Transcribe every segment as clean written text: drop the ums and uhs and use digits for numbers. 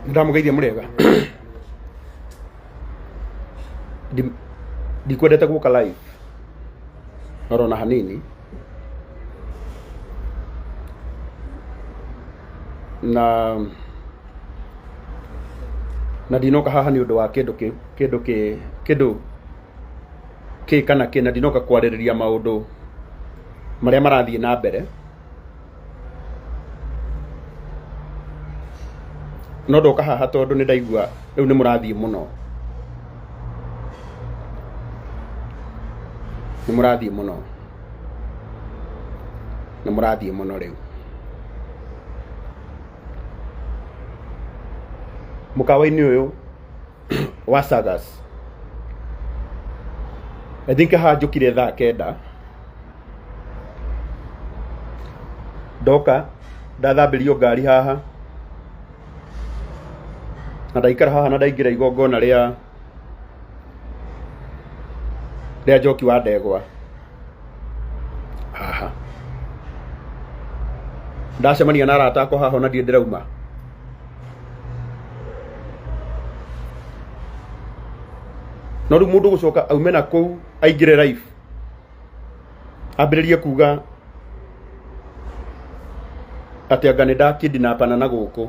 Ndamugeithia murega ndikwendete guka live norona hanini na ndinoka haha ni undu wa kindu kana kina ndinoka kwaririria maundu maria marathie na mbere no ndoka haha tondu ni ndaigua riu ni murathie muno ni murathie muno riu mukawa-ini uyu wa Sagas I think haha njukire thaa kenda ndoka ndathambirio ngari haha na ndaikara haha na ndaingira igongona ria Njoki wa Ndegwa haha ndacemania na arata akwa haha na ndirĩ ndĩrauma no rĩu mũndũ gũcoka aume na kũu aingĩre live ambĩrĩrie kuga atĩ anga nĩ ndakidnapana na gũkũ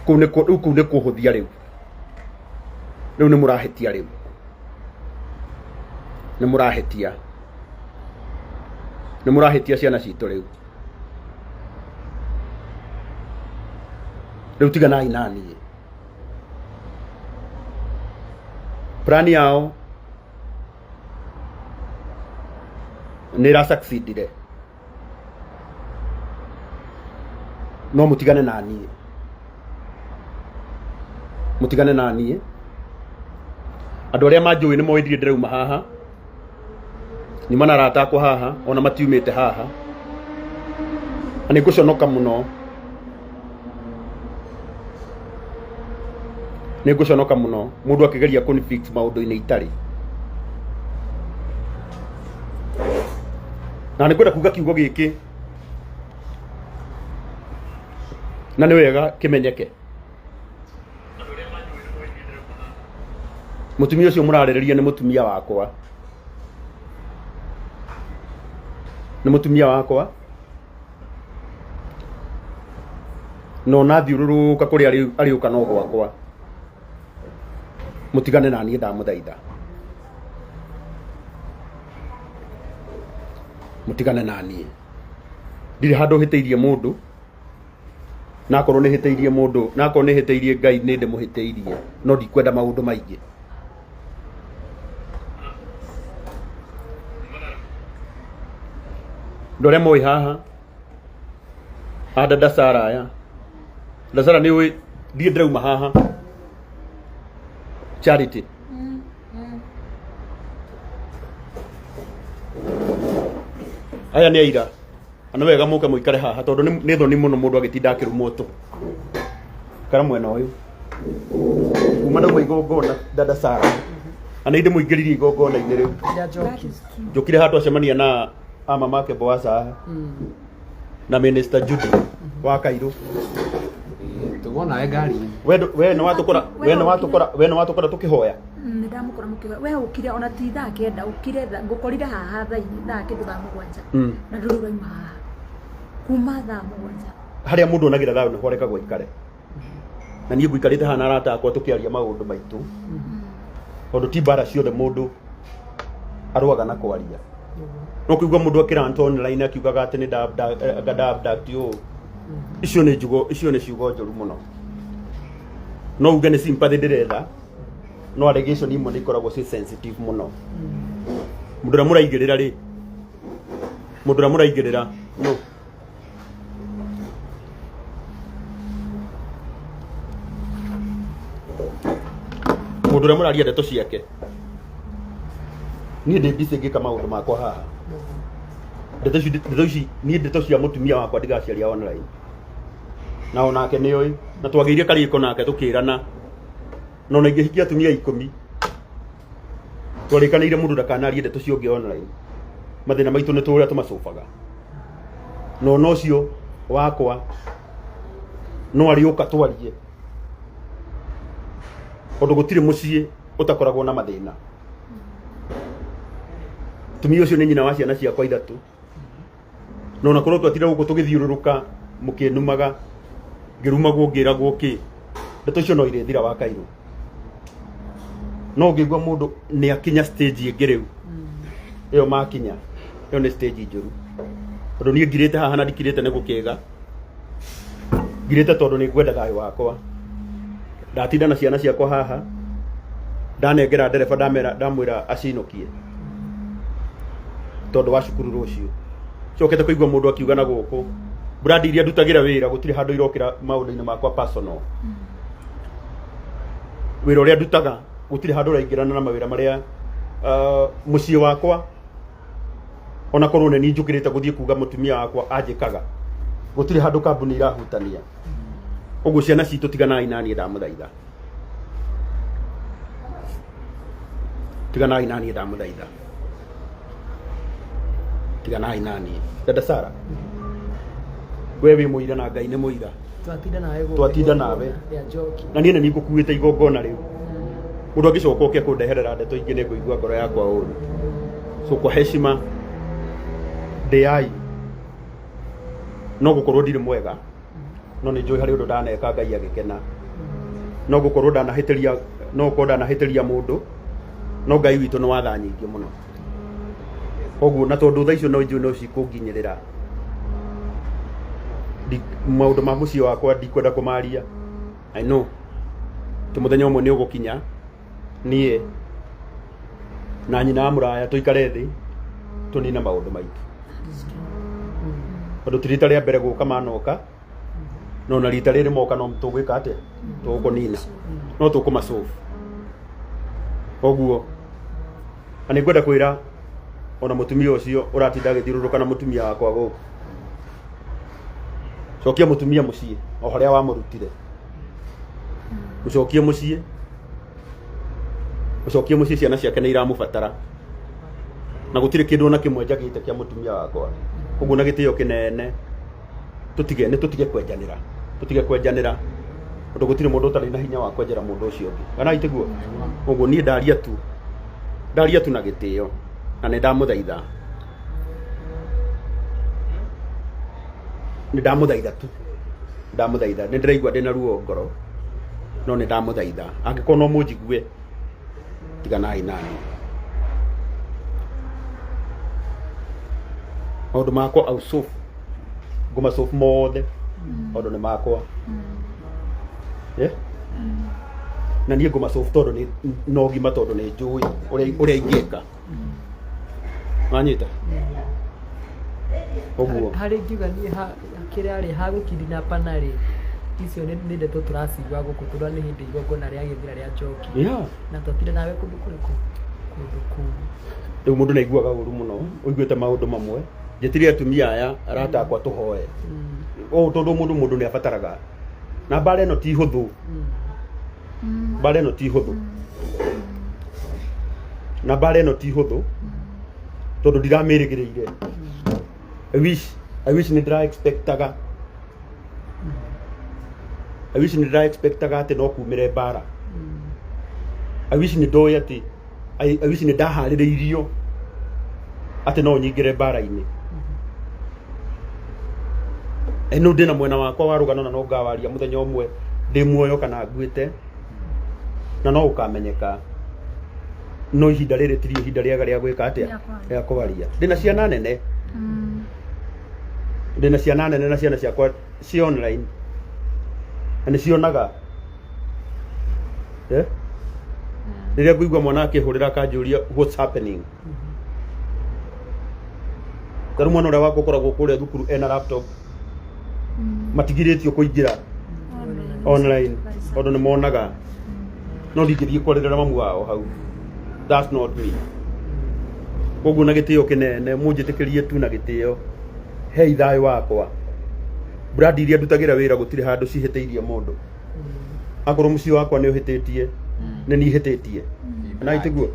kũu nĩ kũhũthia rĩu nĩ mũrahĩtia rĩu nĩ mũrahĩtia ciana citũ rĩu tiganai naniĩ plan yao nĩ ra succeedire no mutigane naniĩ andũ arĩa manjũĩ nĩ moĩ ndirĩ ndĩrauma haha nĩ manarata akwa haha ona matiumĩte haha na nĩ ngũconoka mũno mũndũ akĩgeria kũnifix maũndũ-inĩ itarĩ na nĩ kwenda kuga kiugo gĩkĩ na nĩ wega kĩmenyeke mũtumia ũcio mũrarĩrĩria nĩ mũtumia wakwa no nathiũrũrũka kũrĩa arĩũka no gwakwa mutigane naniĩ ndamũthaitha mutigane naniĩ ndirĩ handũ hĩtĩirie mũndũ nakorwo nĩ hĩtĩirie mũndũ nakorwo nĩ hĩtĩirie Ngai nĩ ndĩmũhĩtĩirie no ndikwenda maũndũ maingĩ ndore moĩ haha dada Sara aya dada Sara nĩ ũĩ ndirĩ ndĩrauma haha Charity aya nĩ aira ana wega mũke mũikare haha tondũ nĩ thoni mũno mũndũ agĩtinda akĩrumwo tũ kara mwena ũyũ kuma ndauma igongona dada Sara ana inde mũingĩririe igongona-inĩ rĩu njũkire haha twacemania na mama make Boaza na Minister Judy wa Kairũ tugona ngari we nĩ watukora tukihoya nĩ ndamũkora mũkihoya we ũkire ona ti thaa kenda ũkire ngũkorire haha thaa kĩndũ thaa mũgwanja na ndũrĩ ũrauma haha kuma thaa mũgwanja harĩa mũndũ onagĩra thaa nĩ horekagwo ikare na niĩ ngũikarĩte haha na arata akwa tũkĩaria maũndũ maitũ tondũ ti mbara ciothe mũndũ arũaga na kwaria no kũigua mũndũ akĩrant online akiugaga atĩ nĩ abduct icio nĩ ciugo njũru mũno no uge nĩ sympathy ndĩretha no allegation imwe nĩ ikoragwo ci sensitive mũno mũndũ ũrĩa mũraigĩrĩra no mũndũ ũrĩa mũraria ndeto ciake niĩ ndĩ busy ngĩka maũndũ makwa haha ndeto ici niĩ ndeto cia mũtumia wakwa ndigaciaria online na onake nĩ oĩ na twagĩire karĩko nake tũkĩrana no na ingĩhikia atumia 10 twarĩkanĩire mũndũ ndakanarie ndeto cio ngĩ online mathĩna maitũ nĩ tũrĩa tũmacobaga no ũcio wakwa no ari uka twarie ondu gutire mucii utakoragwo na mathina tumio cio ni nyina wa ciana ciakwa ithatu no nakorwo twatira guku tugithiururuka mukinumaga ngirumagwo ngiragwo ki ndeto cio no irithira wa Kairu no ngigwa mundu ni akinya stage ingi riu iyo makinya iyo ni stage njuru tondu nie ngirite haha na ndikirite ni gukiga ngirite tondu ni ngwenda thayo wakwa ndatinda na ciana ciakwa haha ndanengera ndereba ndamwira acinokie tondu wa cukuru rucio cokete kuigwa mundu akiuga na guku brandi iria ndutagira wira gutire handu irokira maundu-ini makwa personal wira uria ndutaga gutire handu raingirana na mawira maria mucii wakwa ona korwo ni njukirite guthie kuga mutumia wakwa anjikaga gutire handu kambuni irahutania uguo ciana citu tiganai nani ndamuthaitha tiganai nani ndamuthaitha tiganai nani dada Sara we wi muira na Ngai ni muira twatinda nawe na niĩ nĩ ngũkuĩte igongona rĩu mũndũ angĩcoka ũke kũndeherera ndeto ingĩ nĩ ngũigua ngoro yakwa ũru so kwa heshima ndĩai no gũkorwo ndirĩ mwega no nĩ njũĩ harĩ ũndũ ndaneka Ngai agĩkena no gũkorwo ndanahĩtĩria mũndũ no Ngai witũ nĩ watha nyingĩ mũno koguo na tondũ tha icio no njũĩ no cikũnginyĩrĩra maundu ma mucii wakwa ndikwenda kũmaria I know ti muthenya ũmwe nĩ ũgũkinya niĩ na nyina wa mũraya tũikare thĩ tũnine maũndũ maitũ tondũ ti rita rĩa mbere gũka manoka no na rita rĩrĩ moka no tũgwĩka atĩa tũgũkũnina no tũkũmacofu koguo na nĩ ngwenda kwĩra ona mutumia ũcio ũratinda agĩthiũrũrũka na mutumia wakwa gũkũ cokia mutumia mucii o haria wa murutire ucokie mucii ciana ciake nĩ iramubatara na gutire kindu na kimwe njagite kia mutumia wakwa koguo na gitio kinene tutige kwenjanira tondu gutire mundu utari na hinya wa kwenjera mundu ucio ungi kana itiguo koguo nie ndaria tu na gitio na nĩ ndamuthaitha nĩ ndamuthaitha nĩ ndĩraigua ndĩna ruo ngoro no nĩ ndamuthaitha angĩkorwo no mũnjigue tiganai nani maũndũ makwa aucofu ngũmacofu mothe maũndũ nĩ makwa na niĩ ngũmacofu tondũ no gima tondũ nĩ njũĩ ũrĩa ingĩka wanyita oguo harĩ ngiuga niĩ kĩrĩa rĩ hagũkidinapa rĩ icio nĩ ndeto turacigua gũkũ tondũ nĩ hĩndĩ igongona rĩa gĩthira rĩa Njoki na twatire nawe kũndũ kũrĩkũ rĩu mũndũ nĩ aiguaga ũru mũno ũiguĩte maũndũ mamwe njĩtire atumia aya arata akwa tũhoe tondũ mũndũ nĩ abataraga na mbara ĩno ti hũthũ na mbara ĩno ti hũthũ tondũ ndiramĩrĩgĩrĩire I wish nĩ ndĩra expectaga atĩ no kumĩre mbara I wish nĩ ndoĩ atĩ I wish nĩ ndaharĩrĩirio atĩ no nyingĩre mbara-inĩ no ndĩna mwena wakwa warũgana na no ngawaria mũthenya ũmwe ndĩ muoyo kana nguĩte na no ũkamenyeka no ihinda rĩrĩ tiri ihinda rĩega rĩa gwĩka atĩa rĩa kũbaria ndĩna ciana nene na ciana ciakwa ci online na nĩ cionaga rĩrĩa ngũigua mwana akĩhũrĩra akanjũria what's happening tarũ mwana ũrĩa wakwa ũkoragwo kũrĩa thukuru ena laptop matigirĩtio kũingĩra online tondũ nĩ monaga no ndingĩthiĩ kwarĩrĩra mamu wao hau that's not me koguo na gĩtĩo kĩnene mũnjĩtĩkĩrie tu na gĩtĩo hei thayũ wakwa brandi iria ndutagĩra wĩra gũtirĩ handũ cihĩtĩirie mũndũ akorwo mũciĩ wakwa nĩ ũhĩtĩtie nĩ niĩ hĩtĩtie na itiguo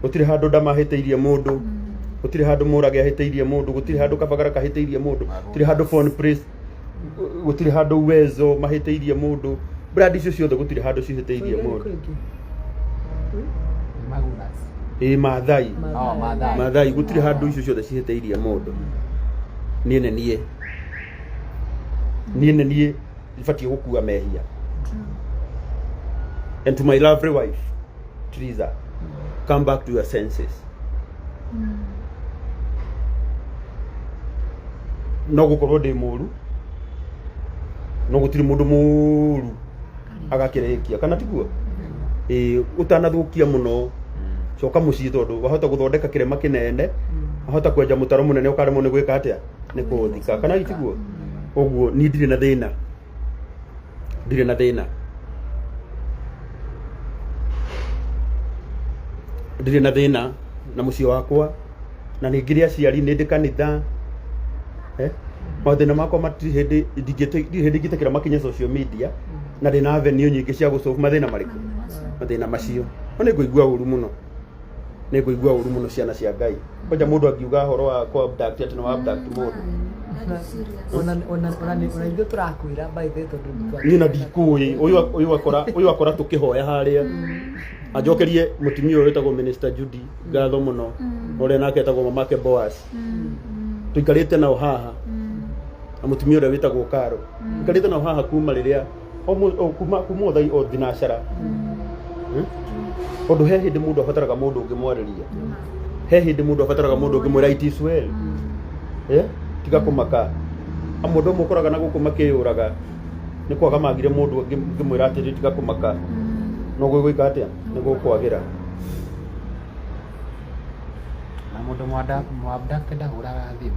gũtirĩ handũ ndamahĩtĩirie mũndũ gũtirĩ handũ mũrage ahĩtĩirie mũndũ gũtirĩ handũ kabagara kahĩtĩirie mũndũ gũtirĩ handũ phone priest gutire handu uwezo mahiteirie mundu brand icio ciothe gutire handu cihiteirie mundu Magunas. Maathai Oh, Maathai. Maathai gutire handu icio ciothe cihiteirie mundu niĩ nenie ibatie gukua mehia. And to my lovely wife Teresa, come back to your senses. No gukorwo ndi muru no gutiri mundu muru agakirikia kana tiguo utanathukia muno coka mucii tondu wahota guthondeka kirema kinene wahota kwenja mutaro munene ukaremwo ni gwika atia ni kuthika kana itiguo uguo ni ndire na thina na mucii wakwa na ningire aciari ni ndi kanitha mathina makwa matiri hindi ngitekera makinya social media na ndina avenue nyingi cia gusolve mathina mariku mathina macio ni nguigua uru muno ciana cia Ngai koja mundu angiuga horo wa kwa abduct ati no abduct mundu ona ithuĩ tũrakwĩra by the way tondũ ni na ndikui uyu akora tukihoya haria ajokerie mutumia uyu etagwo Minister Judy ngatho muno uria nake etagwo mamake Boaz tuikarite nao haha na mutumia uria witagwo Karo tuikarite nao haha kuma riria kuma uthai o thinacara Ondu he hindi mundu abataraga mundu ungimwariria he hindi mundu abataraga mundu ungimwira it is well tiga kumaka amundu mukoraga na gukuma kiyuraga ni kwaga magire mundu ngimwira ati tiga kumaka no gwika atia ni gukwagira na mundu mwabduct ndahuraga thimu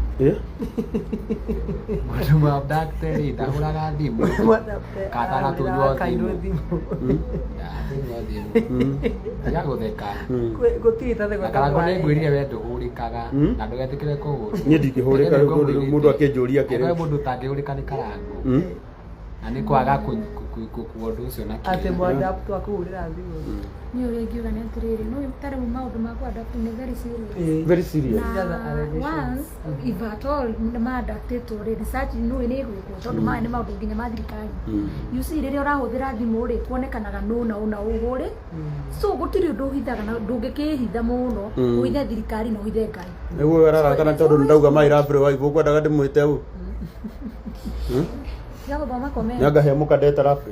mundu mwabduct ndahuraga thimu katara tunywa thimu ya gutheka gũtirĩ ta thegwa karago nĩ ngwĩrire we ndũhũrĩkaga na ndũgetĩkĩre kũhũrĩka niĩ ndingĩhũrĩka mundu akĩnjũria kĩrĩa mũndũ ũtangĩhũrĩka nĩ karango na nĩ kwaga kuo ũndũ ũcio na atĩ mwadapt wa kũhũrĩra thimũ Niĩ ũrĩa ingiuga nĩ atĩrĩrĩ no tarĩu maũndũ ma kwadapt nĩ very serious. very serious Na once if at all mandactĩtwo rĩ research nĩ ĩgwĩkwo tondũ maya nĩ maũndũ nginya ma thirikari. You see rĩrĩa ũrahũthĩra thimũ rĩ kuonekanaga nũna ũhũrĩ so gũtirĩ ũndũ ũhithaga na ndũngĩkĩhitha mũno ũhithe thirikari na ũhithe Ngai. nĩguo ararakana tondũ ndauga my lovely wife ũkwendaga ndĩmwĩte ũ Ya gũthoma comment. nĩangahe mũkandeta rafi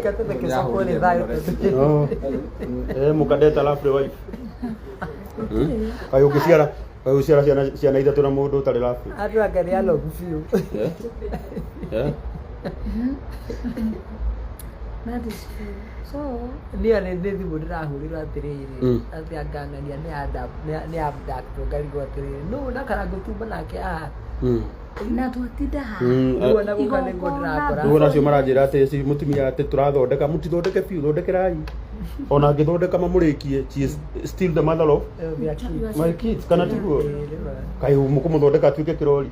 katete que sacó el daño mũkandeta lovely wife kaĩ ũngĩciara ciana ithatũ na mũndũ ũtarĩ rafi andũ angaria logu biũ That is true. So niĩ nĩ thimũ ndĩrahũrĩrwo atĩrĩrĩ atĩ angangania nĩ abduct ngarigwo atĩrĩrĩ no na karango tuma nake haha na twatinda haha Nĩguo na gũka nĩguo ndĩrakora rĩu nacio maranjĩra atĩ ci mũtumia atĩ tũrathondeka mũtithondeke biũ thondekerai ona angĩthondeka mamũrĩkie she is still the mother of my kids kana tiguo kaĩ mũkũmũthondeka atuĩke kĩrori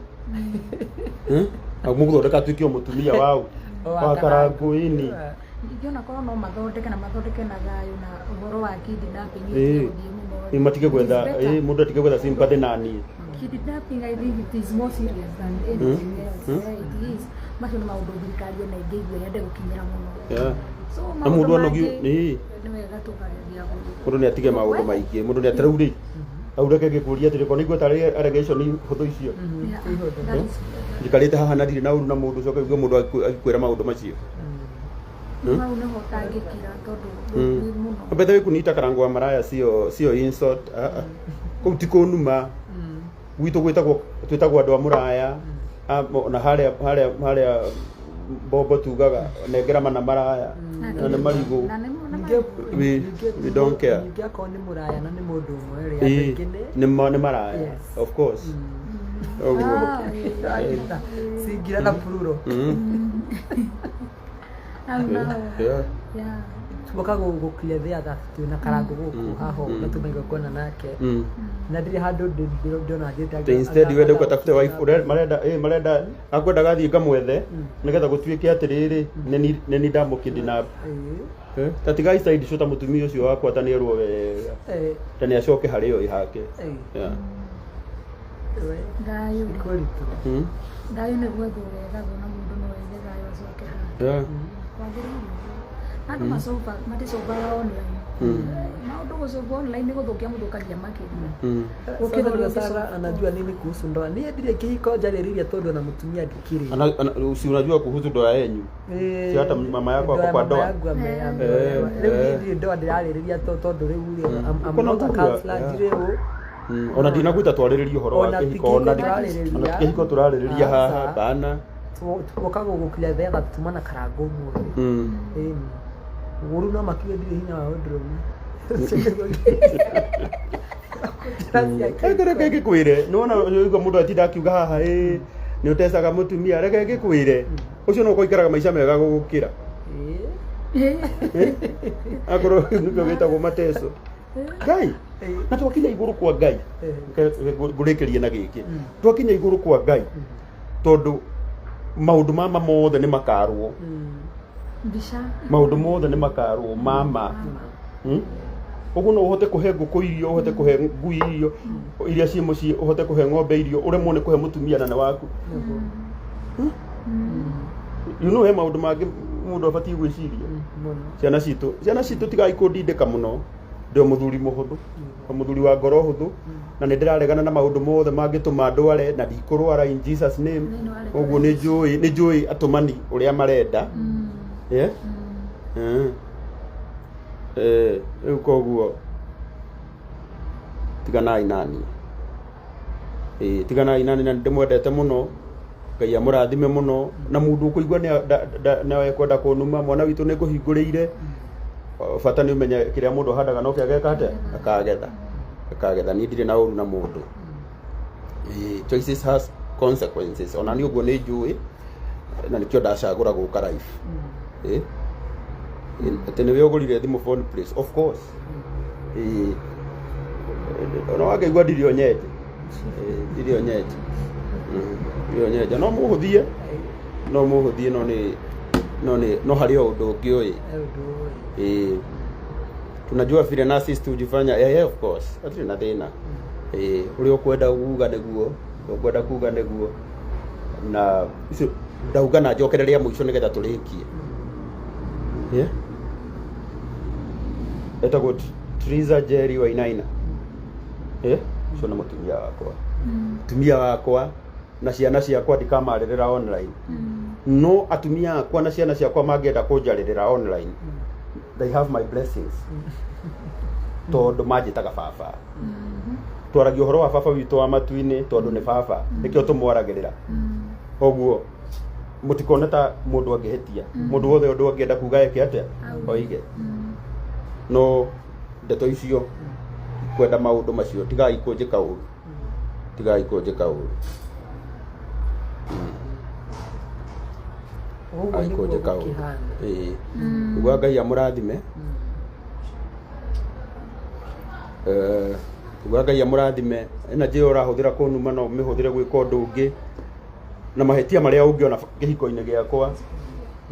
mũgũthondeka atuĩke o mũtumia wau wa karangu-ini Ndiona korwo no mathondeke na thayũ na ũhoro wa kidnapping ĩ matige gwetha mũndũ atige gwetha sympathy na niĩ kidnapping I think it is more serious than anything else. It is macio nĩ maũndũ thirikari na ingĩigua yende gũkinyĩra mũno so na mũndũ anogio nĩ nĩ wega tũkageria mũndũ nĩ atige maũndũ maingĩ mũndũ nĩ atarau rĩ aureke gĩkũria atĩ rĩko nĩiguo tarĩ allegation hũthũ icio njikarĩte haha na ndirĩ na ũru na mũndũ coka igue mũndũ agĩkwĩra maũndũ macio mau nĩho ũtangĩkira tondũ mũno bethe kunita karango wa maraya sio insult kũu ti kũnuma gwitũ twĩtagwo andũ a mũraya na harĩa Bobo tugaga nengera mana maraya na nĩ marigũ we don't care ningĩ akorwo nĩ mũraya na nĩ mũndũ ũmwe rĩ andũ nĩ maraya of course singira na plural tumoka gũkiria thĩ atha twĩna karango gũkũ haha na tũmaigua kuona nake na ndirĩ handũ ndĩrona thiĩte instead wende ũgatafute wife marenda akwendaga thiĩ ngamwethe nĩgetha gũtuĩke atĩrĩrĩ nĩ ndamũkidnap tatigai side shota mũtumia ũcio wakwa ta nĩerwo wega ta nĩ acoke harĩ o ihake Thayo. Ikoritu. Thayo nĩ gwetha wethagwo na mũndũ no ethe thayo acoke haha. Kwagĩrĩire. Andũ maticũmbaga online. Maũndũ gũcũmba online nĩ gũthũkia mũthũkagia makĩria. Sasa anajua nini kuhusu ndoa. Niye ndire kihiko jarĩrĩria tondũ na mũtumia ndikiri. Si unajua kuhusu ndoa yenu? Si hata mama yako ako kwa ndoa. Rĩu ndoa ndĩrarĩrĩria tondũ rĩu I'm not a counselor njire ũũ. Ona ndinakwita twarĩrĩria ũhoro wa kĩhiko ona kĩhiko tũrarĩrĩria haha bana. Tuokaga gũkira thega tumana karango mũno. Guru no makiwe ndire hinya wa ndromi. Reke ngĩkwĩre nĩwona ũigua mũndũ atinda akiuga haha nĩ ũtecaga mũtumia reke ngĩkwĩre ũcio no ũkoikaraga maica mega gũgũkĩra akorwo nĩkĩo gĩtagwo mateso Ngai na twakinya igũrũ kwa Ngai ngũrĩkĩrie na gĩkĩ twakinya igũrũ kwa Ngai tondũ maũndũ mama mothe nĩ makarwo maũndũ mothe nĩ makarwo mama Oguo no uhote kuhe ngũkũ irio uhote kuhe ngui irio iria ciĩ mũciĩ uhote kuhe ng'ombe irio uremwo nĩ kuhe mũtumia na waku you know he maũndũ mangĩ mũndũ abatie gwĩciria ciana citũ tigai kũndindĩka mũno ndio mũthuri mũhũthũ mũthuri wa ngoro hũthũ na nĩ ndĩraregana na maũndũ mothe mangĩtũma ndware na ndikũrwara in Jesus name oguo nĩ njũĩ atũmani ũrĩa marenda rĩu koguo tiganai nani tiganai nani na ndĩmwendete mũno Ngai amũrathime mũno na mũndũ ũkũigua nĩ ekwenda kũnuma mwana witũ nĩ ngũhingũrĩire bata nĩ ũmenye kĩrĩa mũndũ ahandaga no kĩageka atĩa akagetha niĩ ndirĩ na ũru na mũndũ choices has consequences ona nĩ ũguo nĩ njũĩ na nĩkĩo ndacagũra gũka life atĩ nĩwe ũgũrire thimũ phone place of course ona wakaigua ndirĩ onyeje no mũhũthie no harĩ o ũndũ ũngĩ tunajua vile nasi tujifanya of course hatirĩ na thĩna ũrĩa ũkwenda kuga nĩguo na icio ndauga na njokereria mũico nĩgetha tũrĩkie etagwo Triza Jerry Wainaina ũcio nĩ mũtumia wakwa na ciana ciakwa ndikamarĩrĩra online no atumia akwa na ciana ciakwa mangĩenda kũnjarĩrĩra online they have my blessings tondũ manjĩtaga baba twaragia ũhoro wa baba witũ wa matu-inĩ tondũ nĩ baba nĩkĩo tũmwaragĩrĩra koguo mũtikone ta mũndũ angĩhĩtia mũndũ wothe ũndũ angĩenda kuga eke atĩa oige no ndeto icio kwenda maũndũ macio tigai kũnjĩka ũru aikũnjĩka ũru ũguo Ngai amũrathime Ngai amũrathime ĩna njĩra ũrahũthĩra kũnuma no mĩhũthĩre gwĩka ũndũ ũngĩ na mahĩtia marĩa ũngĩona kĩhiko-inĩ gĩakwa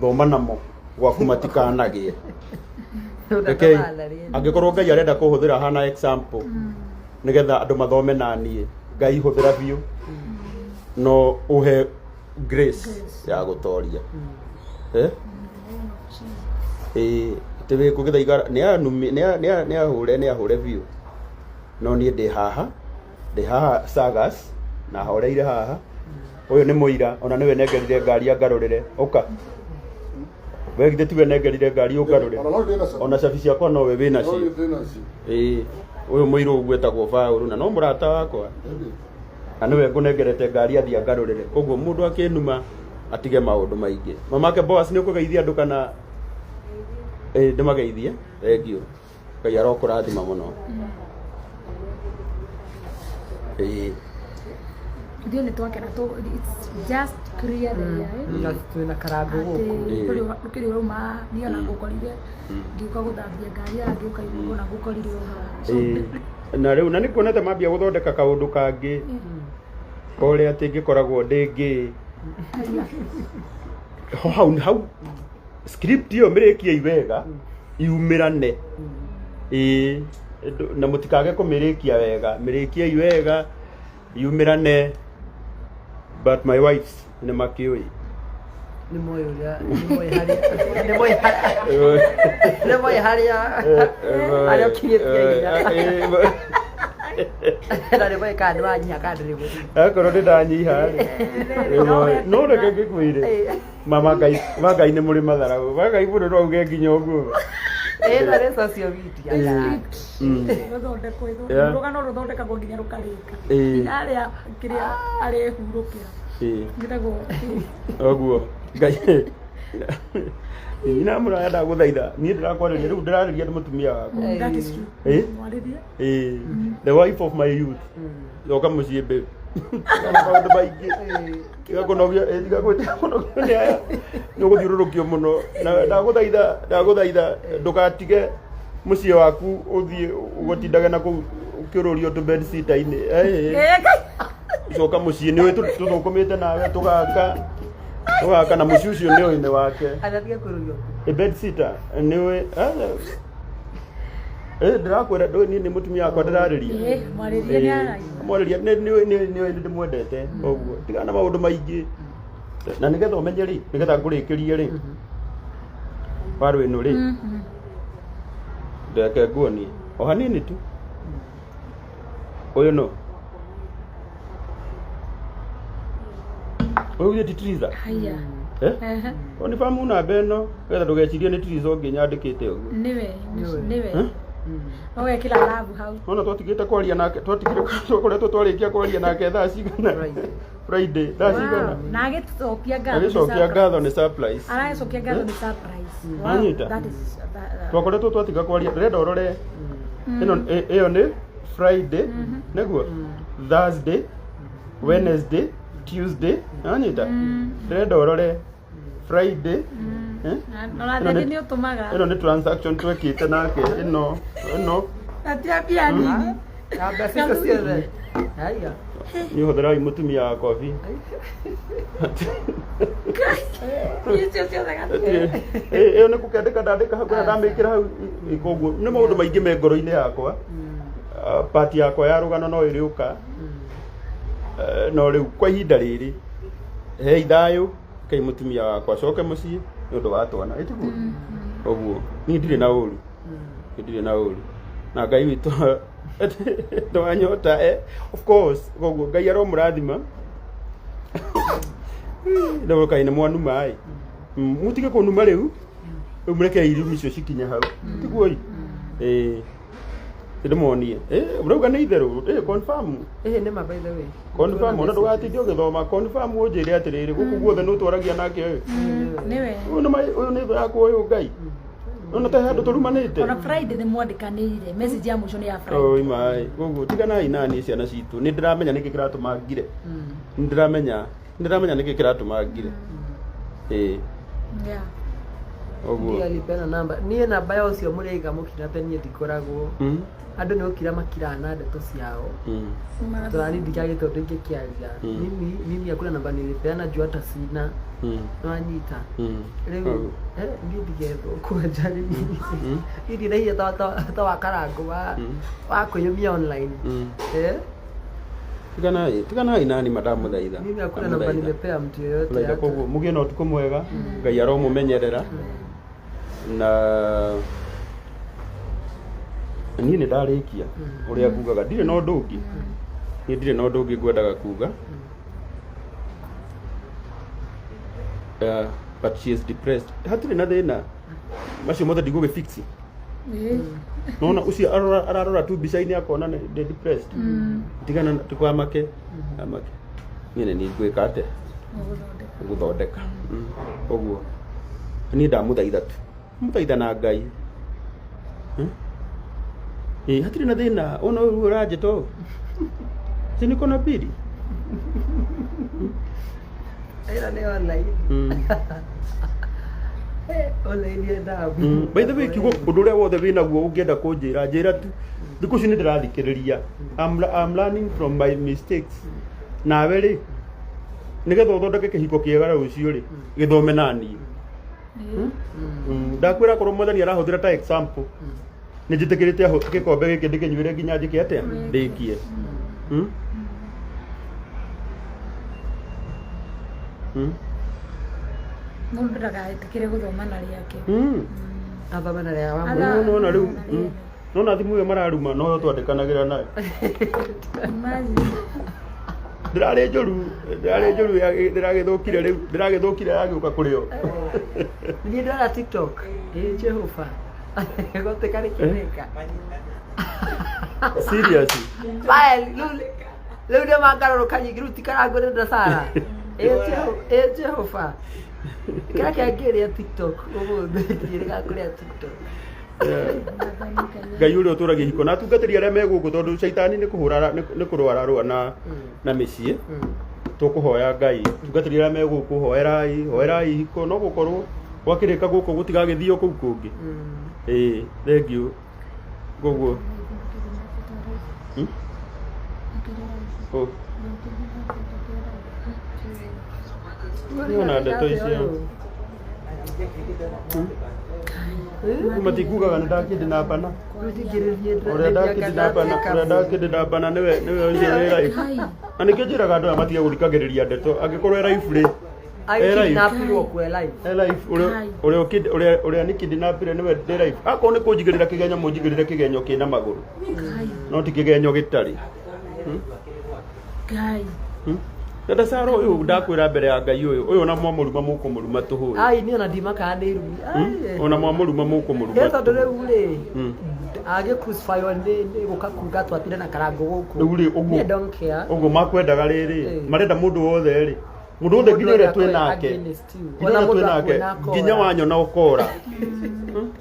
thoma namo gwaku matikanagĩe angĩkorwo Ngai arenda kũhũthĩra hana example nĩgetha andũ mathome naniĩ Ngai hũthĩra biũ no ũhe grace ya gũtoria tĩwĩkũ gĩthaigara nĩ ahũre biũ no niĩ ndĩ haha Sagas na horeire haha ũyũ nĩ mũira ona nĩwe nengerire ngari angarũrĩre ũka we githĩ tiwe nengerire ngari ũngarũrĩre ona cabi ciakwa nowe wĩnacio ũyũ mũirũ ũguo etagwo Paũlũ na no mũrata wakwa na nĩwe ngũnengerete ngari athiĩ angarũrĩre ũguo mũndũ akĩnuma atige maũndũ maingĩ mamake Boaz nĩ ũkũgeithia andũ kana ndĩmageithie thengiũ Ngai arokũrathima mũno Ndio nitwakera to it's just clear there twina karango gũkũ ukiri roma ndio na gukorire ngiuka guthambia ngari yangu ukaigua na gukorire ha na rĩu na nĩ kuonete mambia gũthondeka kaũndũ kangĩ ũrĩa atĩ ngĩkoragwo ndĩngĩ hau script iyo mĩrĩkie iwega iumĩrane na mũtikage kũmĩrĩkia wega mĩrĩkie iwega yumirane but my wives nĩ makĩũĩ nĩ moyo ũrĩa nĩ moyo harĩa harĩa ũkinyĩtie na nĩ moyo kana wanyiha kana nĩ gũthiĩ akorwo ndĩndanyiha no reke ngĩkwĩre mama Ngai nĩ mũrĩ matharaũ Ngai mũndũ no auge nginya ũguo na nĩ social media rũgano rũthondekagwo nginya rũkarĩka arĩa kĩrĩa arehurũkĩra ngĩtagwo ũguo Ngai ina mũraya ndagũthaitha niĩ ndĩrakwarĩria rĩu ndĩrarĩria nĩ mũtumia wakwa the wife of my youth yoka mũciĩ babe maũndũ maingĩ tigakũnogia nĩ aya nĩ ũgũthiũrũrũkio mũno na ndagũthaitha ndũgatige mũciĩ waku ũthiĩ ũgũtindage na kũu ũkĩũrũrio tũ-bed sitter-inĩ coka mũciĩ nĩ tũthũkũmĩte nawe tũgaka na mũciĩ ũcio nĩ ũĩ nĩ wake bed sitter nĩ ũĩ ndĩrakwĩra nĩ mũtumia wakwa ndĩrarĩria mwarĩria nĩ ndĩmwendete ũguo tigana na maũndũ maingĩ na nĩgetha ũmenye rĩ nĩgetha ngũrĩkĩrie rĩ warũ ĩno rĩ ndeke nguonie o hanini tu ũyũ no ũyũ ti Triza oni famu namba ĩno getha ndũgecirie nĩ Triza ũngĩ nyandĩkĩte ũguo nĩwe no wekĩra labu hau ona twatigĩte kwaria nake twakoretwo twarĩkia kwaria nake thaa cigana Friday thaa cigana na agĩcokia ngatho nĩ surprise aragĩcokia ngatho nĩ surprise anyita twakoretwo twatiga kwaria ndĩrenda ũrore ĩyo nĩ Friday nĩguo Thursday Wednesday Tuesday anyita ndĩrenda ũrore Friday ĩno nĩ transaction twekĩte nake ĩno atiambia nini nĩ ũhũthĩrai mũtumia wa kobi ĩyo nĩ kũkendeka ndandĩka hau kũrĩa ndamĩkĩra hau koguo nĩ maũndũ maingĩ me ngoro-inĩ yakwa pati yakwa ya rũgano no ĩrĩũka no rĩu kwa ihinda rĩrĩ hei thayũ kai mũtumia wakwa acoke mũciĩ nĩ ũndũ wa twana ĩtiguo ũguo niĩ ndirĩ na ũru na Ngai witũ twanyota of course koguo Ngai aromũrathima ndio kai nĩ mwanuma mutige kũnuma rĩu mũreke irumi icio cikinya hau ĩtiguo ndĩmonie ũrauga nĩ itherũ confirm nĩ ma by the way confirm ona ndũgatinde ũgĩthoma confirm ũnjĩre atĩrĩrĩ gũkũ guothe nĩ ũtwaragia nake ũyũ nĩ thũ yakwa ũyũ Ngai ona ta handũ tũrumanĩte ona Friday nĩ mwandĩkanĩire message ya mũico nĩ ya Friday maĩ koguo tiganai nani ciana citũ nĩ ndĩramenya nĩkĩ kĩratũma ngire nĩ ndĩramenya nĩkĩ kĩratũma ngire ũguo alipena namba niĩ namba ya ũcio mũrĩiga mũkira penye ndikoragwo andũ nĩ ũkira makira na ndeto ciao tũrani ndikagĩte ũndũ ingĩ kĩaria mimi hakuna namba nilipeana juu hata sina nwanyita rĩu ndiĩ ndigethwo kwanja rĩu ndiraia ta wakarango wa kwĩyumia online tiganai nani madamu thaitha mimi hakuna namba nimepea mtu yoyote koguo mũgĩe na ũtukũ mwega Ngai aromũmenyerera na niĩ nĩ ndarĩkia ũrĩa ngugaga ndirĩ na ũndũ ũngĩ niĩ ndirĩ na ũndũ ũngĩ ngwendaga kuga but she is depressed hatirĩ na thĩna macio mothe ndigũgĩfix nona ũcio ararora tu mbica-inĩ akona nĩ depressed tigana tikwamake niĩ nĩ ngwĩka atĩ gũthondeka ũguo niĩ ndamũthaitha tu mũthaitha na Ngai hatirĩ na thĩna ona ũyũ ũranjĩta ũũ si niko na pili nĩ online by the way kiugo ũndũ ũrĩa wothe wĩnaguo ũngĩenda kũnjĩra njĩra tu thikũ ici nĩ ndĩrathikĩrĩria I'm learning from my mistakes nawe rĩ nĩgetha ũthondeke kĩhiko kĩega rũciũ rĩ gĩthome naniĩ ndakwĩra korwo mwathani arahũthĩra ta example nĩ njĩtĩkĩrĩte gĩkombe gĩkĩ ndĩkĩnyuĩre nginya njĩke atĩa ndĩkie Mundu ndagaitikire guthoma na riake. Athoma na ria wa No na riu. No na thimu yo mararuma no twandikanagira nayo. Ndirarĩ njũru ndiragĩthũkire rĩu ndiragĩthũkire yagĩũka kũrĩ o. Niĩ ndora TikTok Jehova gotekane kĩrĩka. Seriously. Bye leo ndio magarũrũka nyingĩ rĩu tikarangũre ndasara. Jehova kĩrĩa kĩangĩrĩa TikTok ũmũthĩ kĩrĩka kũrĩa TikTok. Ngai ũrĩa ũtũragia hiko na atungatĩri arĩa me gũkũ tondũ caitani nĩ kũrũara rũa na mĩciĩ tũkũhoya Ngai atungatĩri arĩa me gũkũ hoerai hiko no gũkorwo gwakĩrĩka gũkũ gũtigagĩthiĩ kũu kũngĩ. Thank you goguo Niona ndeto icio matikugaga nĩ ndakĩndinabana ũrĩa ndakĩndinabana nĩwe ũcio nĩ live na nĩkĩo njĩraga andũ aya matige gũthikagĩrĩria ndeto angĩkorwo e live rĩ ũrĩa nĩ kĩndinapire nĩwe ndĩ live akorwo nĩ kũnjigĩrĩra kĩgenyo mũnjigĩrĩre kĩgenyo kĩna magũrũ no ti kĩgenyo gĩtarĩ. Dada Sara uyu ndakwira mbere ya Ngai uyu na mwamuruma mũkũmũruma tũhũĩ. Niĩ ona ndimakaga nĩ irumi. Ona mwamuruma mũkũmũruma. Tondũ rĩu rĩ agĩ crucify nĩ gũka kuga twatire na karango gũkũ. Rĩu rĩ ũguo. Don't care. Ũguo makwendaga rĩrĩ marenda mũndũ wothe rĩ. Mũndũ wothe nginya ũrĩa twĩ nake. Nginya wanyona ũkora.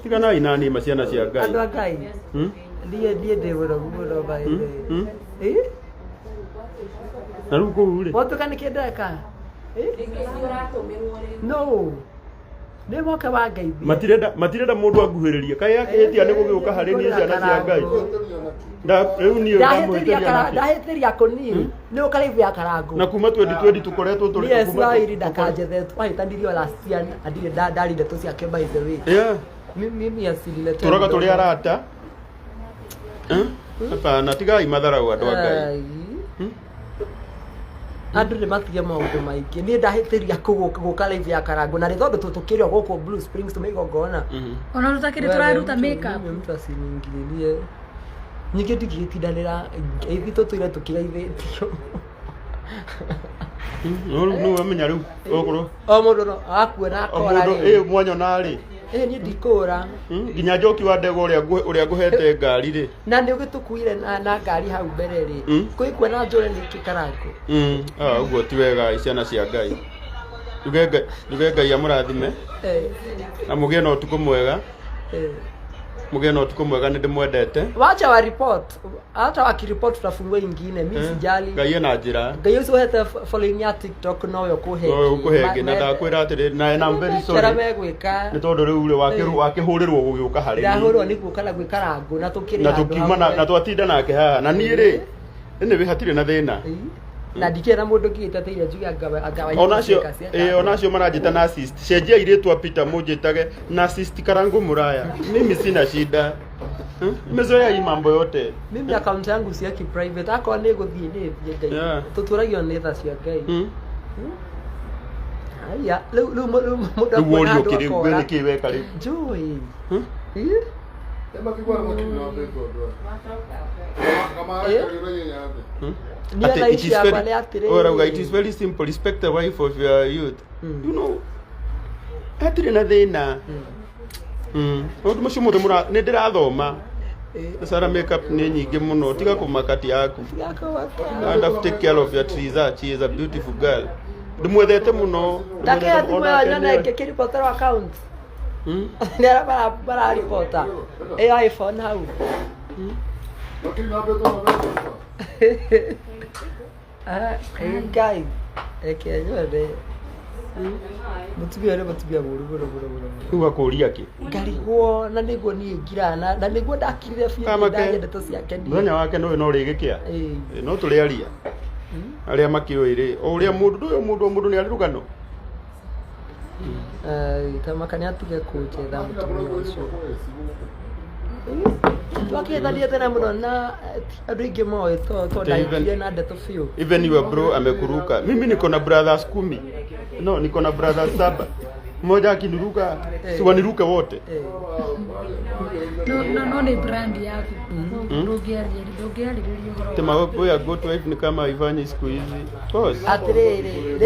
Tiganai na niĩ maciana cia Ngai. Andũ a Ngai. Ndiĩ ndĩ mũno baĩ. Na rĩu kũu rĩ watuĩka nĩ kĩndeka no nĩ moka wa Ngai matirenda mũndũ anguhĩrĩrie kaĩ akĩhĩtia nĩ gũgĩũka harĩ niĩ ciana cia Ngai rĩu niĩ ndahĩtĩria kũniĩ nĩ ũkaraibu ya karango na kuma 2020 tũkoretwo tũrĩ niĩ Israeli ndakanjethe twahĩtanirio last year ndirĩ ndarĩ ndeto ciake by the way mimi asilile tũraga tũrĩ arata hapana tigai matharau andũ a Ngai andũ nĩ matige maũndũ maingĩ niĩ ndahĩtĩria gũka live ya karango na nĩ tondũ tũkĩrĩ gũkũ Blue Springs tũmĩgongona ona tũtakĩrĩ tũraruta makeup mtu asiningililie nyingĩ ndingĩtindanĩra ithitũ tũire tũkĩraithĩtio no amenya rĩu okorwo o mũndũ no akuona akora rĩ mwanya narĩ niĩ ndikũra nginya njoki wa ndego ũrĩa ngũhete ngari rĩ na nĩ ũgĩtũkuire na ngari hau mbere rĩ kwĩkuona njũre nĩ kĩkarango ũguo ti wega ciana cia Ngai njuge Ngai amũrathime na mũgĩe na ũtukũ mwega mũgĩe na ũtukũ mwega nĩ ndĩmwendete wacha wa report hata wakireport tutafungua ingine mimi sijali Ngai ena njĩra Ngai ũcio hete following ya TikTok no ũkũhenge na ndakwĩra atĩrĩ na I'm very sorry kera megwĩka nĩ tondũ rĩu rĩ wakĩhũrĩrwo gũgĩũka harĩ niĩ ndahũrĩrwo nĩ guoka na gwĩka rango na tũkĩrĩ na tukiuma na twatinda nake haha na niĩ rĩ nĩ hatirĩ na thĩna na ndikĩra mũndũ kĩteteire njuge agawa onacio maranjĩta narcissist cenjia airĩtu a Peter mũnjĩtage narcissist karangu muraya mimi sina shida mezoea hii mambo yote mimi account yangu si ya private akwa nĩ gũthiĩ nĩ Ngai tũtũragio nĩ tha cia Ngai haya rĩu mũndũ akona andũ akora nĩkĩ weka rĩu njũĩ it is very simple. Respect the wife of your youth. You know, hatirĩ na thĩna maũndũ macio mothe nĩ ndĩrathoma Sara makeup nĩ nyingĩ mũno tiga kũmakati yaku and have take care of your treasure. She is a beautiful girl. Ndimwethete mũno ndakĩya thimũ ya nyona ĩngĩkĩribotera account nĩ arĩa bararibota ĩyo iPhone hau Ngai ekenyore mutubia buru uga kũria kĩ ngarigwo na nĩguo niĩ ngirana na nĩguo ndakirire biũ ndagĩa ndeto ciake mũthenya wake nĩwe no rĩgĩkĩa no tũrĩaria arĩa makĩũĩ rĩ o ũrĩa mũndũ nĩ arĩ rũgano tamakania atige kũnjetha mũtumia ũcio twakĩthania tena mũno na andũ aingĩ moĩ to ndaingire na ndeto biũ even your bro amekuruka mimi niko na brothers 10 No, niko na brother 7. Mmoja akiniruka, si waniruke wote. No ni brand yako. Ndogeari rĩrĩa. Tema boya go to wife ni kama ifanye siku hizi. Pause. Atiriri,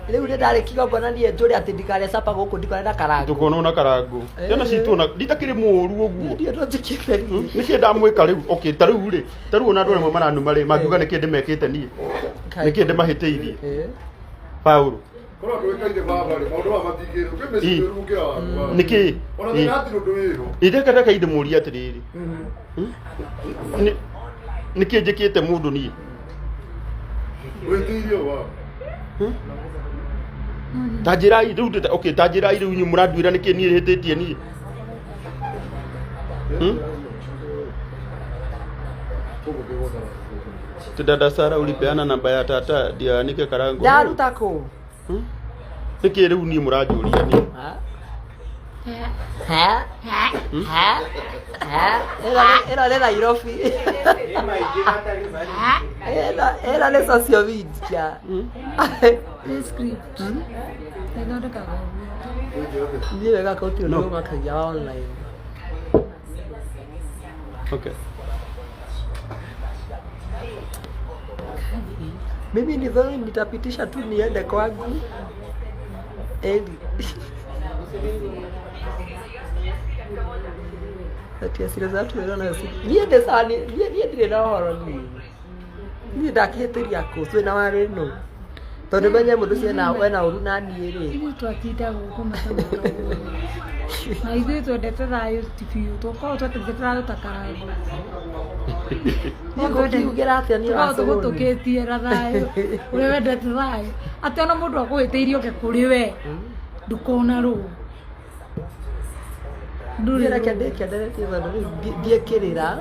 rĩu ndarĩ kigongona niĩ njũre atĩ ndikare sapa gũkũ ndikorera karangu. Tukona una karangu. Yana cituna nditakire mũru ũguo. Ndio njikire. Nĩkĩ ndamwĩka rĩu. Okay, tarĩu rĩ. Tarĩu ona andũ arĩa maranu marĩ makiuga nĩkĩ ndĩmekĩte niĩ. Nĩkĩ ndĩmahĩtĩirie. Paulo. Kora ndwĩkaire baba rĩ maũndũ ma matingĩrwo kĩmĩciĩ rũkĩra waku. Nĩkĩ? Ona ndĩrathiĩ ũndũ wĩho. Ndĩkenda kaide mũria atĩrĩrĩ. Nĩkĩ njĩkĩte mũndũ niĩ? Wĩtĩirio wa. Tajirai rĩu okay tajirai rĩu nyũ mũranduĩra nĩkĩ niĩ hĩtĩtie niĩ? Dada Sara ulipeana namba ya tata ndio anike karango. Ndaruta kũ? Nĩkĩ rĩu niĩ mũranjũria niĩ? Ĩno nĩ Nairobi. Ĩno nĩ social media. Script. Ĩthondekaga ũguo. Niĩ wega kauti ũndũ ũmakagia online. Okay. Mimi nidhani nitapitisha tu niende kwangu. Ati asira za tu na si. Niende sana, niende na horo ni. Ni ndakĩhĩtĩria kũ twĩna warĩ no. Tondũ menye mũndũ ciena wena ũru na niĩ rĩ. Ithuĩ twatinda gũkũ matamaka. Na ithuĩ twendete thayũ ti biũ. Tũkorwo twendete thayũ ta karangu. Nĩngũkiugĩra atĩa niĩ Tũkorwo tũgũtũkĩtie na thayũ. Ũrĩa wendete thayũ. Atĩ ona mũndũ akũhĩtĩirie oke kũrĩ we. Ndũkona rũũ. Ndũrĩra kĩenderetie bado ndiĩkĩrĩra.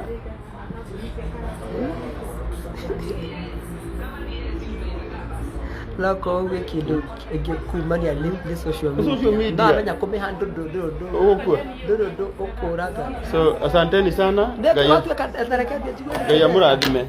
Loko uwe kĩndũ kumania nĩ social media. Ndamenya kũmĩhandle ndũndũ ũkũraga. So asanteni sana. Ndio tuwatueka tharakati. Ngai amũrathime.